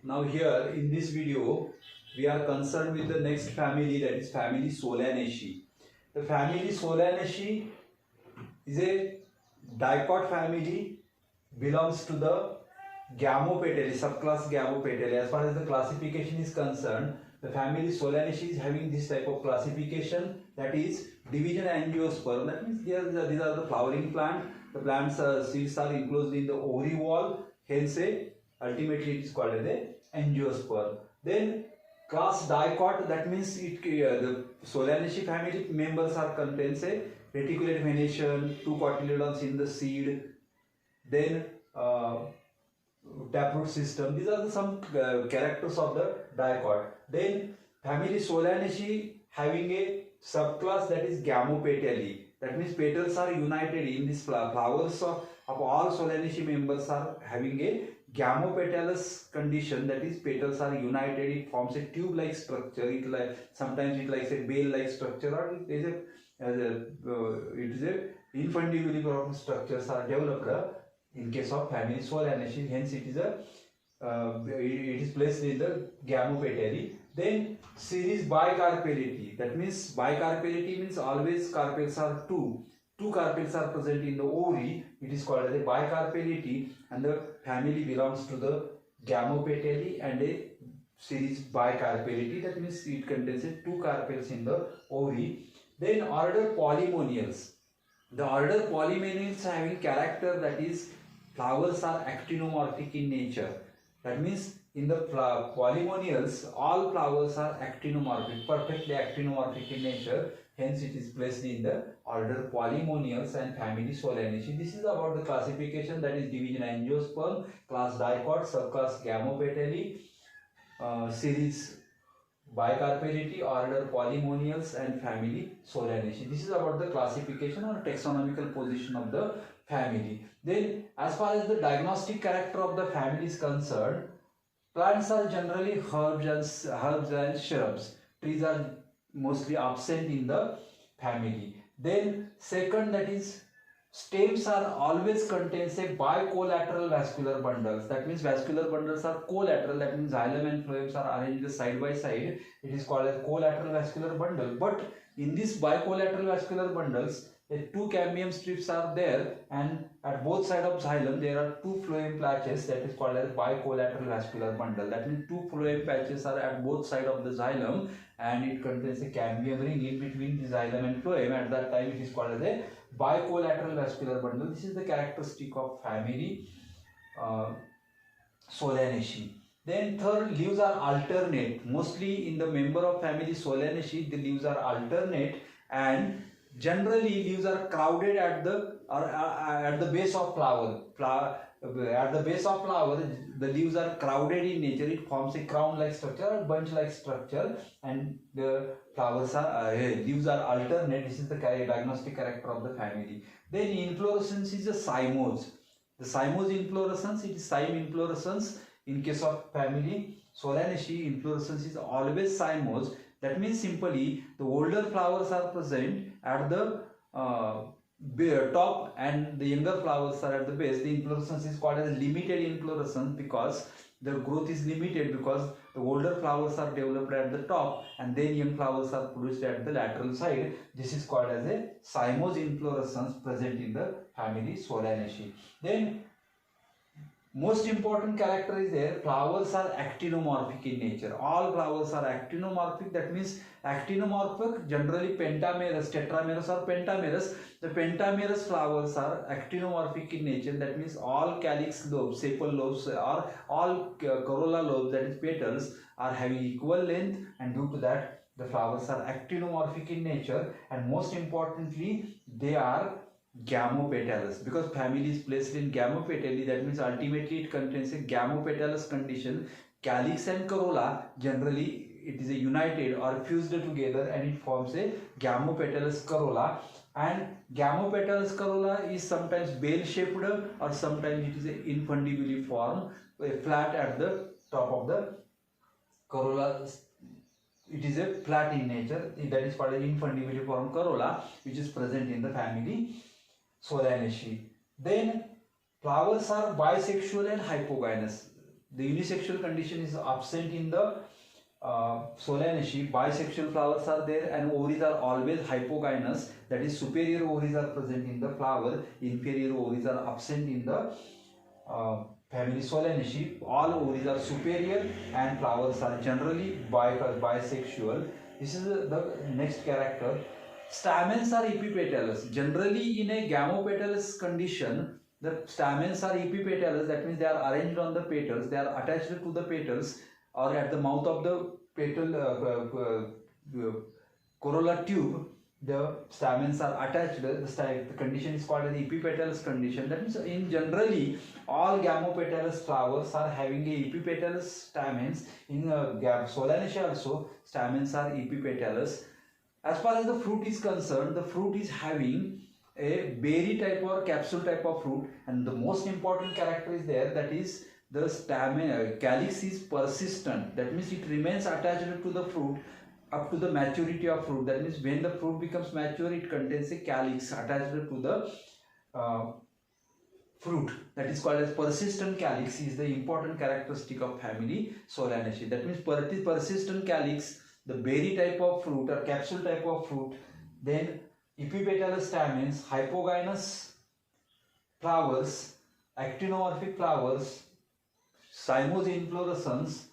Now here in this video we are concerned with the next family, that is family Solanaceae. The family Solanaceae is a dicot family, belongs to the Gamopetalae, subclass Gamopetalae. As far as the classification is concerned, the family Solanaceae is having this type of classification, that is division angiosperm. That means these are the flowering plant. The plant's seeds are enclosed in the ovary wall, hence ultimately it is called as a angiosperm. Then class dicot, that means the Solanaceae family members are contains a reticulate venation, two cotyledons in the seed, then taproot system. These are some characters of the dicot. Then family Solanaceae having a subclass, that is Gamopetalae. That means petals are united in this flowers of all Solanaceae members are having a gamopetalous condition, that is petals are united. It forms a tube-like structure. Sometimes it likes a bale-like structure, or it is a infundibulary structures are developed in case of family Solanaceae. Hence it is placed in the Gamopetalae. Then series bicarpellity, that means bicarpellity means always carpels are two carpels are present in the ovary. It is called as a bicarpellity, and the family belongs to the Gamopetalae and a series bicarpellity. That means it contains two carpels in the ovary. Then order Polymonials. The order Polymonials having character, that is flowers are actinomorphic in nature. That means in the Polymonials all flowers are actinomorphic, perfectly actinomorphic in nature. Hence it is placed in the order Polymonials and family Solanaceae. This is about the classification, that is division angiosperm, class dicot, subclass Gamopetalae, series bicarpellity, order Polymonials and family Solanaceae. This is about the classification or taxonomical position of the family. Then as far as the diagnostic character of the family is concerned, plants are generally herbs and shrubs. Trees are mostly absent in the family. Then second, that is stems are always contains a bicollateral vascular bundles. That means vascular bundles are collateral. That means xylem and phloems are arranged side by side. It is called as collateral vascular bundle. But in this bicollateral vascular bundles, two cambium strips are there, and at both sides of xylem there are two phloem patches. That is called as bicollateral vascular bundle. That means two phloem patches are at both sides of the xylem, and it contains a cambium ring in between the xylem and phloem. At that time it is called as a bicollateral vascular bundle. This is the characteristic of family Solanaceae. Then third, leaves are alternate. Mostly in the member of family Solanaceae, the leaves are alternate, and generally leaves are crowded at the base of flower. At the base of flower, the leaves are crowded in nature. It forms a crown-like structure or bunch-like structure, and the flowers are leaves are alternate. This is the diagnostic character of the family. Then inflorescence is a cymose. The cymose inflorescence, it is cyme inflorescence. In case of family Solanaceae, inflorescence is always cymose. That means simply the older flowers are present at the top and the younger flowers are at the base. The inflorescence is called as limited inflorescence because the growth is limited, because the older flowers are developed at the top and then young flowers are produced at the lateral side. This is called as a cymose inflorescence present in the family Solanaceae. Then most important character is there, flowers are actinomorphic in nature. All flowers are actinomorphic. That means actinomorphic, generally pentamerous, tetramerous or pentamerous. The pentamerous flowers are actinomorphic in nature. That means all calyx lobes, sepal lobes, or all corolla lobes, that is petals, are having equal length, and due to that the flowers are actinomorphic in nature. And most importantly, they are gamopetalous, because family is placed in Gamopetalae. That means ultimately it contains a gamopetalous condition. Calyx and corolla, generally it is a united or fused together, and it forms a gamopetalous corolla. And gamopetalous corolla is sometimes bale shaped, or sometimes it is a infundibulary form, flat at the top of the corolla. It is a flat in nature. That is called an infundibulary form corolla, which is present in the family Solanaceae. Then flowers are bisexual and hypogynous. the unisexual condition is absent in the Solanaceae. Bisexual flowers are there, and ovaries are always hypogynous, that is superior ovaries are present in the flower, inferior ovaries are absent in the family Solanaceae. All ovaries are superior and flowers are generally bisexual. This is the next character. Stamens are epipetalous. Generally in a gamopetalous condition, the stamens are epipetalous, that means they are arranged on the petals, they are attached to the petals or at the mouth of the petal corolla tube. The stamens are attached. The condition is called as epipetalous condition. That means in generally all gamopetalous flowers are having a epipetalous stamens. In Solanaceae also stamens are epipetalous. As far as the fruit is concerned, the fruit is having a berry type or capsule type of fruit, and the most important character is there, that is the calyx is persistent. That means it remains attached to the fruit up to the maturity of fruit. That means when the fruit becomes mature, it contains a calyx attached to the fruit. That is called as persistent calyx, is the important characteristic of family Solanaceae. That means persistent calyx, the berry type of fruit or capsule type of fruit, then epipetalous stamens, hypogynous flowers, actinomorphic flowers, cymose inflorescence,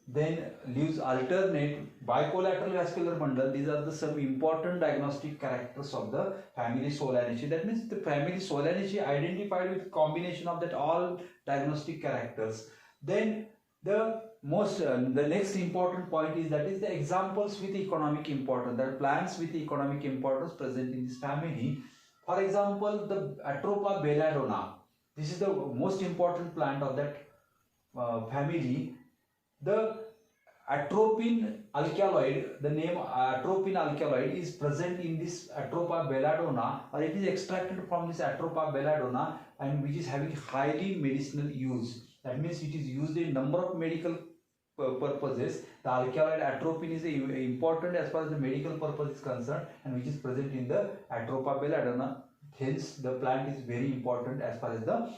then leaves alternate, bicollateral vascular bundle. These are the some important diagnostic characters of the family Solanaceae. That means the family Solanaceae identified with combination of that all diagnostic characters. Then the next important point is, that is the examples with economic importance, that plants with economic importance present in this family. For example, the Atropa belladonna. This is the most important plant of that family. The atropine alkaloid, the name atropine alkaloid is present in this Atropa belladonna, or it is extracted from this Atropa belladonna, and which is having highly medicinal use. That means it is used in number of medical purposes. The alkaloid atropine is important as far as the medical purpose is concerned, and which is present in the Atropa belladonna. Hence, the plant is very important as far as the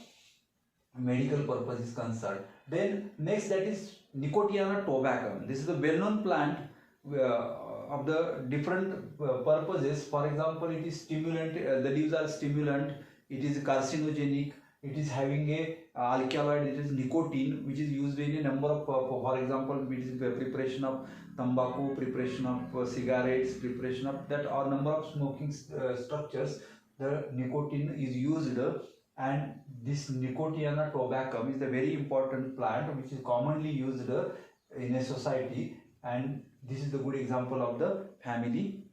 medical purpose is concerned. Then next, that is Nicotiana tabacum. This is a well-known plant of the different purposes. For example, it is stimulant. The leaves are stimulant. It is carcinogenic. It is having a alkaloid. It is nicotine, which is used in a number of. For example, it is preparation of tobacco, preparation of cigarettes, preparation of that or number of smoking structures. The nicotine is used. And this Nicotiana tabacum is a very important plant which is commonly used in a society, and this is the good example of the family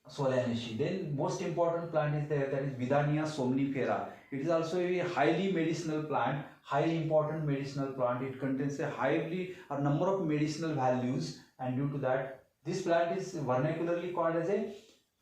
Solanaceae. Then most important plant is there, that is Vidania somnifera. It is also a highly medicinal plant, highly important medicinal plant. It contains a number of medicinal values, and due to that, this plant is vernacularly called as a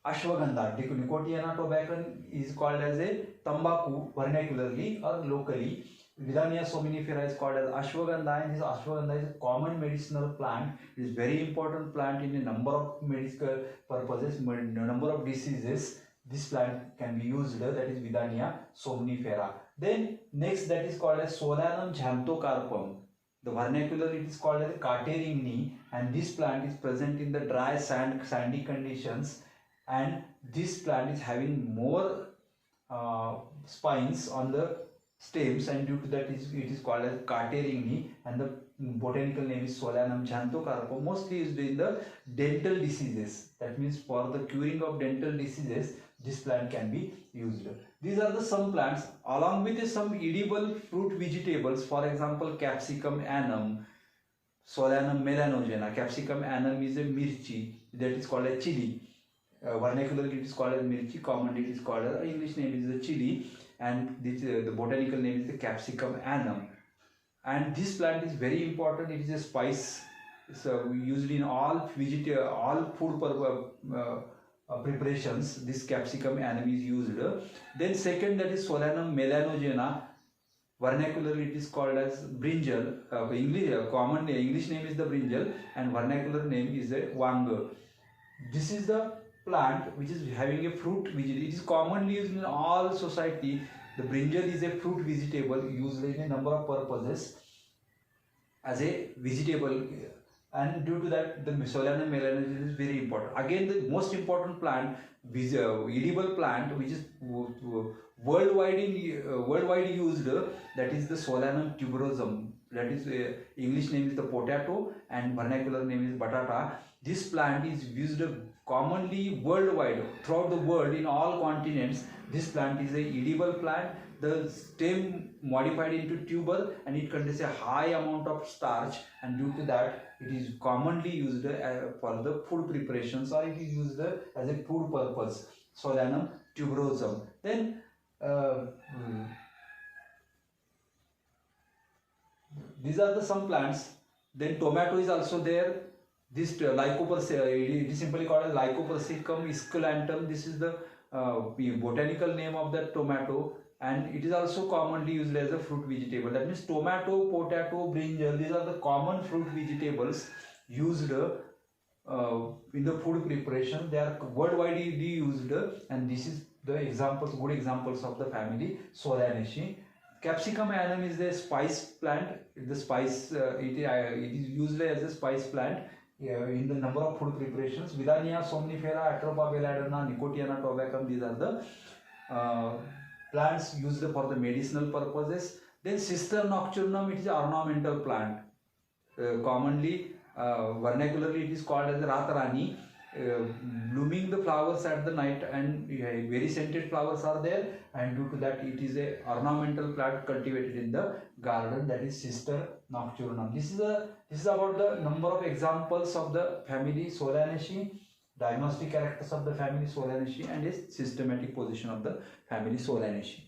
ashwagandha. Nicotiana tabacum is called as a tambaku vernacularly or locally. Vidania somnifera is called as ashwagandha, and this ashwagandha is a common medicinal plant. It is very important plant in a number of medical purposes, number of diseases. This plant can be used, that is Vidania somnifera. Then next, that is called as Solanum xanthocarpum. The vernacular it is called as Cateringni, and this plant is present in the dry sandy conditions, and this plant is having more spines on the stems, and due to that it is called as Cateringni, and the botanical name is Solanum xanthocarpum. Mostly used in the dental diseases. That means for the curing of dental diseases, this plant can be used. These are the some plants along with some edible fruit vegetables. For example, Capsicum annum, Solanum melanogena. Capsicum annum is a mirchi, that is called a chili. Vernacularly it is called as mirchi, commonly it is called as, English name is the chili, and this, the botanical name is the Capsicum annum. And this plant is very important. It is a spice. So used in all food preparations. This Capsicum annum is used. Then second, that is Solanum melanogena. Vernacularly it is called as brinjal. Common English name is the brinjal, and vernacular name is the wang. This is the plant which is having a fruit vegetable. It is commonly used in all society. The brinjal is a fruit vegetable used in a number of purposes. as a vegetable, and due to that the Solanum melanosus is very important. Again, the most important plant, edible plant, which is worldwide used, that is the Solanum tuberosum. That is English name is the potato and vernacular name is batata. This plant is used commonly worldwide throughout the world in all continents. This plant is a edible plant. The stem modified into tuber, and it contains a high amount of starch, and due to that it is commonly used for the food preparations, or it is used as a food purpose. Solanum tuberosum. Then these are the some plants. Then tomato is also there. This Lycopersicum, it is simply called as Lycopersicum esculentum. This is the botanical name of the tomato, and it is also commonly used as a fruit vegetable. That means tomato, potato, brinjal, these are the common fruit vegetables used in the food preparation. They are worldwide used, and this is the examples, good examples of the family Solanaceae. Capsicum annuum is the spice plant. The spice it is used as a spice plant in the number of food preparations. Vidania somnifera, Atropa belladonna, Nicotiana tobacum, these are the plants used for the medicinal purposes. Then Cister nocturnum, it is an ornamental plant. Commonly, vernacularly, it is called as Ratarani. Blooming the flowers at the night, and very scented flowers are there, and due to that it is a ornamental plant cultivated in the garden, that is Cister nocturnum. This is about the number of examples of the family Solanaceae, diagnostic characters of the family Solanaceae, and a systematic position of the family Solanaceae.